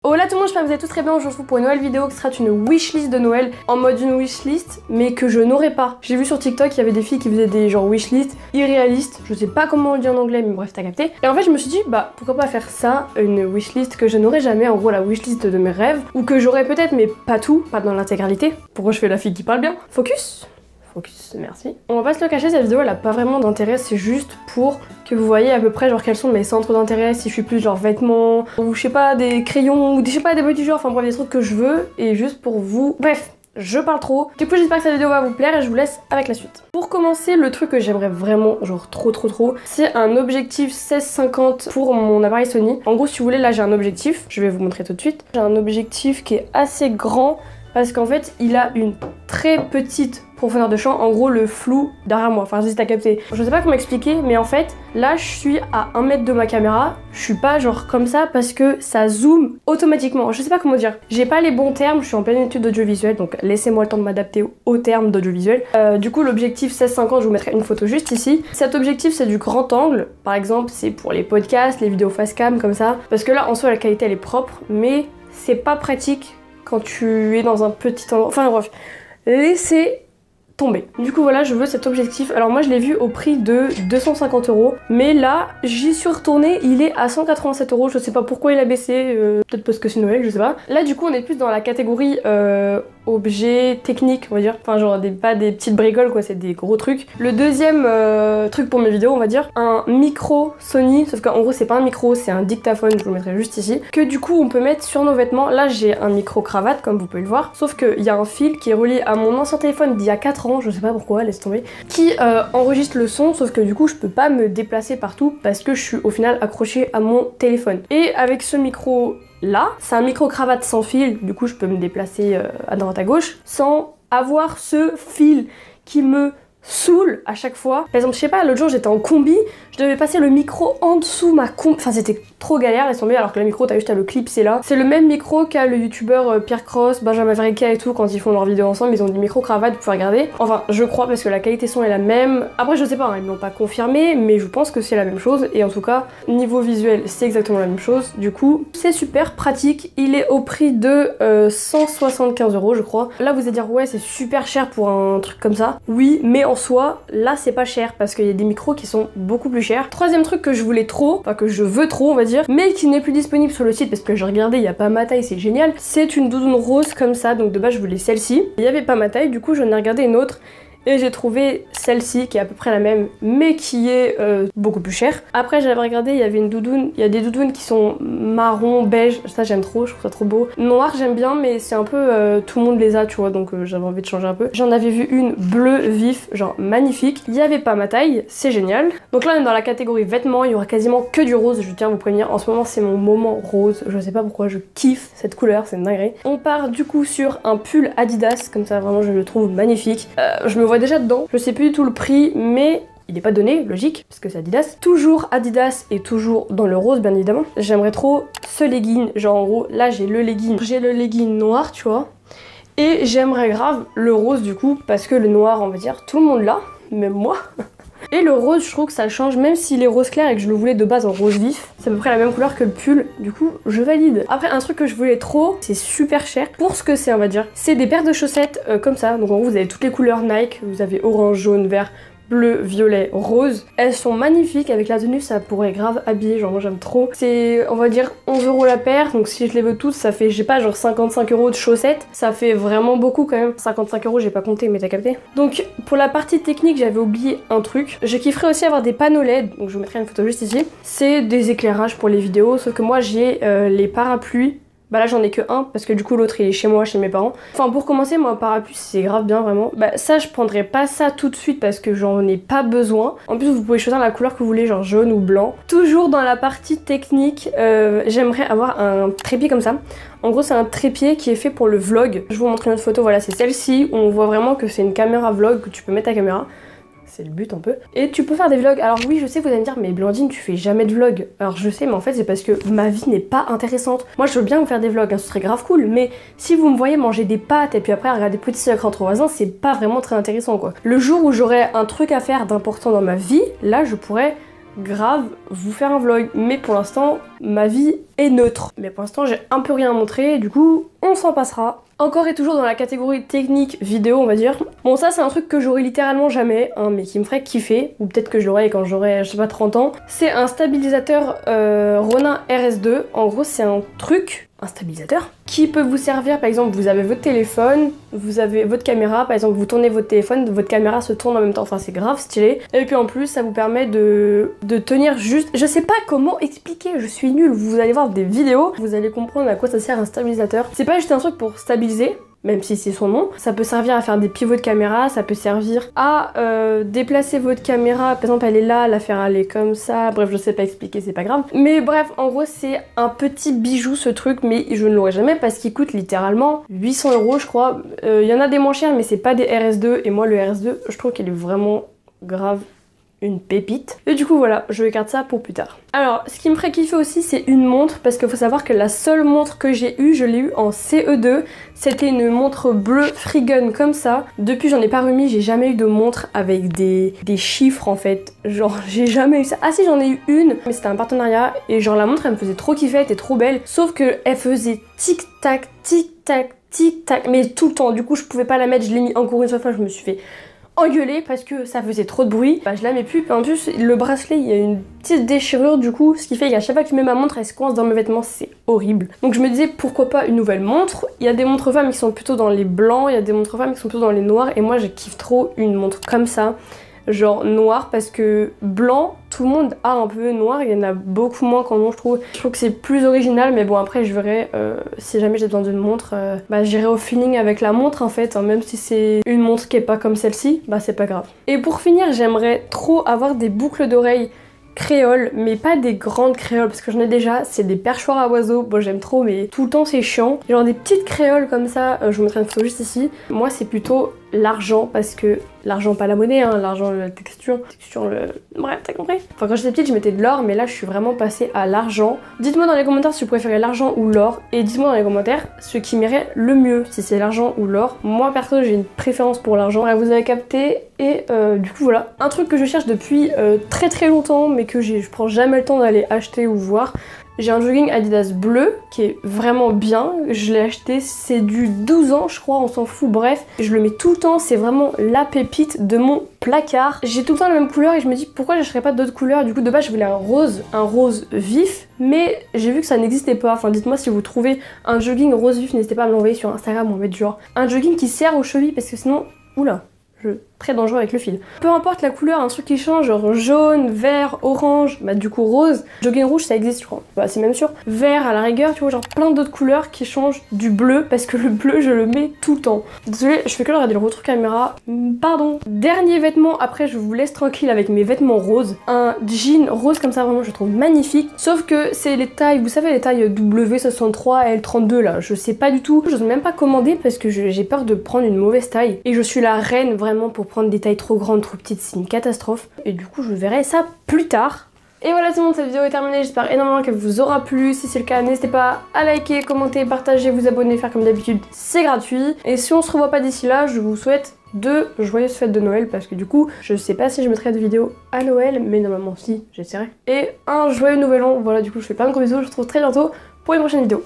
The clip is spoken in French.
Oh là tout le monde, j'espère que vous allez tous très bien. Aujourd'hui je vous retrouve pour une nouvelle vidéo qui sera une wishlist de Noël, en mode une wishlist mais que je n'aurais pas. J'ai vu sur TikTok il y avait des filles qui faisaient des genre wishlist irréalistes, je sais pas comment on le dit en anglais mais bref t'as capté. Et en fait je me suis dit bah pourquoi pas faire ça, une wishlist que je n'aurais jamais, en gros la wishlist de mes rêves, ou que j'aurais peut-être mais pas tout, pas dans l'intégralité. Pourquoi je fais la fille qui parle bien? Focus. Focus, merci. On va pas se le cacher, cette vidéo elle a pas vraiment d'intérêt, c'est juste pour que vous voyez à peu près genre quels sont mes centres d'intérêt, si je suis plus genre vêtements, ou je sais pas des crayons, ou je sais pas des petits jeux, enfin bref des trucs que je veux, et juste pour vous... Bref, je parle trop. Du coup j'espère que cette vidéo va vous plaire et je vous laisse avec la suite. Pour commencer, le truc que j'aimerais vraiment, genre trop, c'est un objectif 16-50 pour mon appareil Sony. En gros si vous voulez, là j'ai un objectif, je vais vous montrer tout de suite. J'ai un objectif qui est assez grand, parce qu'en fait il a une très petite profondeur de champ, en gros le flou derrière moi, enfin j'hésite à capter. Je sais pas comment expliquer, mais en fait là je suis à 1 mètre de ma caméra, je suis pas genre comme ça parce que ça zoome automatiquement, je sais pas comment dire. J'ai pas les bons termes, je suis en pleine étude d'audiovisuel, donc laissez-moi le temps de m'adapter aux termes d'audiovisuel. Du coup l'objectif 16-50, je vous mettrai une photo juste ici. Cet objectif c'est du grand angle, par exemple c'est pour les podcasts, les vidéos face cam comme ça, parce que là en soi la qualité elle est propre, mais c'est pas pratique quand tu es dans un petit endroit, enfin bref, laissez tomber. Du coup voilà, je veux cet objectif. Alors moi je l'ai vu au prix de 250 €, mais là j'y suis retournée, il est à 187 €, je sais pas pourquoi il a baissé, peut-être parce que c'est Noël, je sais pas. Là du coup on est plus dans la catégorie objet technique on va dire, enfin genre pas des petites bricoles quoi, c'est des gros trucs. Le deuxième truc pour mes vidéos on va dire, un micro Sony, sauf qu'en gros c'est pas un micro, c'est un dictaphone, je vous le mettrai juste ici, que du coup on peut mettre sur nos vêtements. Là j'ai un micro cravate comme vous pouvez le voir, sauf qu'il y a un fil qui est relié à mon ancien téléphone d'il y a 4 ans, je sais pas pourquoi, laisse tomber, qui enregistre le son, sauf que du coup je peux pas me déplacer partout parce que je suis au final accrochée à mon téléphone. Et avec ce micro là, c'est un micro cravate sans fil, du coup je peux me déplacer à droite à gauche sans avoir ce fil qui me saoule à chaque fois. Par exemple, je sais pas, l'autre jour j'étais en combi, je devais passer le micro en dessous ma combi, enfin c'était trop galère, laisse tomber, alors que le micro, t'as juste à le clipser là. C'est le même micro qu'a le youtubeur Pierre Cross, Benjamin Vereka et tout, quand ils font leurs vidéos ensemble, ils ont des micros cravates, vous pouvez regarder. Enfin, je crois, parce que la qualité son est la même. Après, je sais pas, hein, ils l'ont pas confirmé, mais je pense que c'est la même chose, et en tout cas, niveau visuel, c'est exactement la même chose. Du coup, c'est super pratique, il est au prix de 175 € je crois. Là, vous allez dire, ouais, c'est super cher pour un truc comme ça. Oui, mais en soi, là, c'est pas cher, parce qu'il y a des micros qui sont beaucoup plus chers. Troisième truc que je voulais trop, enfin que je veux trop, on va dire, mais qui n'est plus disponible sur le site parce que j'ai regardé, il y a pas ma taille, c'est génial. C'est une doudoune rose comme ça, donc de base je voulais celle-ci. Il y avait pas ma taille, du coup j'en ai regardé une autre. Et j'ai trouvé celle-ci qui est à peu près la même mais qui est beaucoup plus chère. Après j'avais regardé, il y avait une doudoune, il y a des doudounes qui sont marron, beige, ça j'aime trop, je trouve ça trop beau. Noir j'aime bien mais c'est un peu tout le monde les a tu vois, donc j'avais envie de changer un peu. J'en avais vu une bleu vif, genre magnifique. Il y avait pas ma taille, c'est génial. Donc là on est dans la catégorie vêtements, il y aura quasiment que du rose, je tiens à vous prévenir. En ce moment c'est mon moment rose, je sais pas pourquoi, je kiffe cette couleur, c'est une dinguerie. On part du coup sur un pull Adidas, comme ça vraiment je le trouve magnifique. Je me vois déjà dedans, je sais plus du tout le prix mais il n'est pas donné, logique, parce que c'est Adidas. Toujours Adidas et toujours dans le rose bien évidemment. J'aimerais trop ce legging, genre en gros là j'ai le legging noir tu vois, et j'aimerais grave le rose du coup parce que le noir on va dire tout le monde l'a, même moi. Et le rose, je trouve que ça change, même s'il est rose clair et que je le voulais de base en rose vif. C'est à peu près la même couleur que le pull, du coup je valide. Après un truc que je voulais trop, c'est super cher pour ce que c'est on va dire. C'est des paires de chaussettes comme ça, donc en gros vous avez toutes les couleurs Nike, vous avez orange, jaune, vert, bleu, violet, rose. Elles sont magnifiques, avec la tenue ça pourrait grave habiller, genre moi j'aime trop. C'est on va dire 11 € la paire, donc si je les veux toutes ça fait je sais pas genre 55 € de chaussettes. Ça fait vraiment beaucoup quand même, 55 € j'ai pas compté mais t'as capté. Donc pour la partie technique j'avais oublié un truc. Je kifferais aussi avoir des panneaux LED, donc je vous mettrai une photo juste ici. C'est des éclairages pour les vidéos, sauf que moi j'ai les parapluies. Bah là j'en ai que un parce que du coup l'autre il est chez moi, chez mes parents. Enfin pour commencer moi parapluie c'est grave bien vraiment. Bah ça je prendrais pas ça tout de suite parce que j'en ai pas besoin. En plus vous pouvez choisir la couleur que vous voulez, genre jaune ou blanc. Toujours dans la partie technique, j'aimerais avoir un trépied comme ça. En gros c'est un trépied qui est fait pour le vlog. Je vous montre une autre photo, voilà c'est celle-ci où on voit vraiment que c'est une caméra vlog que tu peux mettre ta caméra. C'est le but un peu. Et tu peux faire des vlogs. Alors oui, je sais, vous allez me dire, mais Blandine, tu fais jamais de vlog. Alors je sais, mais en fait, c'est parce que ma vie n'est pas intéressante. Moi, je veux bien vous faire des vlogs, hein, ce serait grave cool. Mais si vous me voyez manger des pâtes et puis après regarder Petit Secret entre voisins, c'est pas vraiment très intéressant, quoi. Le jour où j'aurai un truc à faire d'important dans ma vie, là, je pourrais grave vous faire un vlog. Mais pour l'instant, ma vie est neutre. Mais pour l'instant j'ai un peu rien à montrer, du coup on s'en passera. Encore et toujours dans la catégorie technique vidéo on va dire. Bon ça c'est un truc que j'aurai littéralement jamais, hein, mais qui me ferait kiffer, ou peut-être que je l'aurai quand j'aurai je sais pas 30 ans. C'est un stabilisateur Ronin RS2. En gros c'est un truc, un stabilisateur, qui peut vous servir, par exemple vous avez votre téléphone, vous avez votre caméra, par exemple vous tournez votre téléphone, votre caméra se tourne en même temps, enfin c'est grave stylé. Et puis en plus ça vous permet de tenir juste, je sais pas comment expliquer, je suis nulle, vous allez voir des vidéos, vous allez comprendre à quoi ça sert un stabilisateur. C'est pas juste un truc pour stabiliser, même si c'est son nom. Ça peut servir à faire des pivots de caméra, ça peut servir à déplacer votre caméra, par exemple elle est là, la faire aller comme ça, bref je sais pas expliquer, c'est pas grave. Mais bref, en gros c'est un petit bijou ce truc, mais je ne l'aurai jamais parce qu'il coûte littéralement 800 € je crois. Il y en a des moins chers mais c'est pas des RS2 et moi le RS2 je trouve qu'il est vraiment grave une pépite. Et du coup voilà, je garde ça pour plus tard. Alors, ce qui me ferait kiffer aussi, c'est une montre, parce qu'il faut savoir que la seule montre que j'ai eue, je l'ai eue en CE2. C'était une montre bleue Freegun comme ça. Depuis, j'en ai pas remis, j'ai jamais eu de montre avec des chiffres en fait. Genre, j'ai jamais eu ça. Ah si, j'en ai eu une, mais c'était un partenariat. Et genre, la montre, elle me faisait trop kiffer, elle était trop belle. Sauf que elle faisait tic-tac, tic-tac, tic-tac, mais tout le temps. Du coup, je pouvais pas la mettre, je l'ai mis encore une seule fois, je me suis fait engueuler parce que ça faisait trop de bruit. Bah je la mets plus, en plus le bracelet il y a une petite déchirure du coup, ce qui fait qu'à chaque fois que je mets ma montre elle se coince dans mes vêtements, c'est horrible. Donc je me disais pourquoi pas une nouvelle montre. Il y a des montres femmes qui sont plutôt dans les blancs, il y a des montres femmes qui sont plutôt dans les noirs et moi je kiffe trop une montre comme ça. Genre noir, parce que blanc, tout le monde a un peu noir, il y en a beaucoup moins qu'en noir je trouve. Je trouve que c'est plus original, mais bon après je verrai, si jamais j'ai besoin d'une montre, bah j'irai au feeling avec la montre en fait, hein, même si c'est une montre qui est pas comme celle-ci, bah c'est pas grave. Et pour finir, j'aimerais trop avoir des boucles d'oreilles créoles, mais pas des grandes créoles parce que j'en ai déjà, c'est des perchoirs à oiseaux, bon j'aime trop mais tout le temps c'est chiant. Genre des petites créoles comme ça, je vous mettrai une photo juste ici. Moi c'est plutôt l'argent parce que l'argent pas la monnaie, hein, l'argent la texture le... Bref t'as compris. Enfin quand j'étais petite je mettais de l'or mais là je suis vraiment passée à l'argent. Dites-moi dans les commentaires si vous préférez l'argent ou l'or et dites-moi dans les commentaires ce qui m'irait le mieux, si c'est l'argent ou l'or. Moi perso j'ai une préférence pour l'argent, vous avez capté et du coup voilà. Un truc que je cherche depuis très longtemps mais que je prends jamais le temps d'aller acheter ou voir. J'ai un jogging Adidas bleu qui est vraiment bien, je l'ai acheté, c'est du 12 ans je crois, on s'en fout, bref. Je le mets tout le temps, c'est vraiment la pépite de mon placard. J'ai tout le temps la même couleur et je me dis pourquoi j'achèterais pas d'autres couleurs. Du coup de base je voulais un rose vif, mais j'ai vu que ça n'existait pas. Enfin dites-moi si vous trouvez un jogging rose vif, n'hésitez pas à me l'envoyer sur Instagram ou en mettre genre un jogging qui sert aux chevilles parce que sinon, oula, très dangereux avec le fil. Peu importe la couleur, un truc qui change, genre jaune, vert, orange, bah du coup rose, jogging rouge ça existe je crois, bah c'est même sûr, vert à la rigueur, tu vois, genre plein d'autres couleurs qui changent du bleu parce que le bleu je le mets tout le temps. Désolée, je fais que le regarder le retour caméra, pardon. Dernier vêtement, après je vous laisse tranquille avec mes vêtements roses, un jean rose comme ça vraiment je trouve magnifique, sauf que c'est les tailles, vous savez les tailles W63, L32 là, je sais pas du tout, je n'ose même pas commander parce que j'ai peur de prendre une mauvaise taille et je suis la reine vraiment pour prendre des tailles trop grandes, trop petites, c'est une catastrophe. Et du coup, je verrai ça plus tard. Et voilà tout le monde, cette vidéo est terminée, j'espère énormément qu'elle vous aura plu. Si c'est le cas, n'hésitez pas à liker, commenter, partager, vous abonner, faire comme d'habitude, c'est gratuit. Et si on se revoit pas d'ici là, je vous souhaite de joyeuses fêtes de Noël parce que du coup, je sais pas si je mettrai de vidéo à Noël, mais normalement si, j'essaierai. Et un joyeux nouvel an, voilà du coup je fais plein de gros bisous, je vous retrouve très bientôt pour une prochaine vidéo.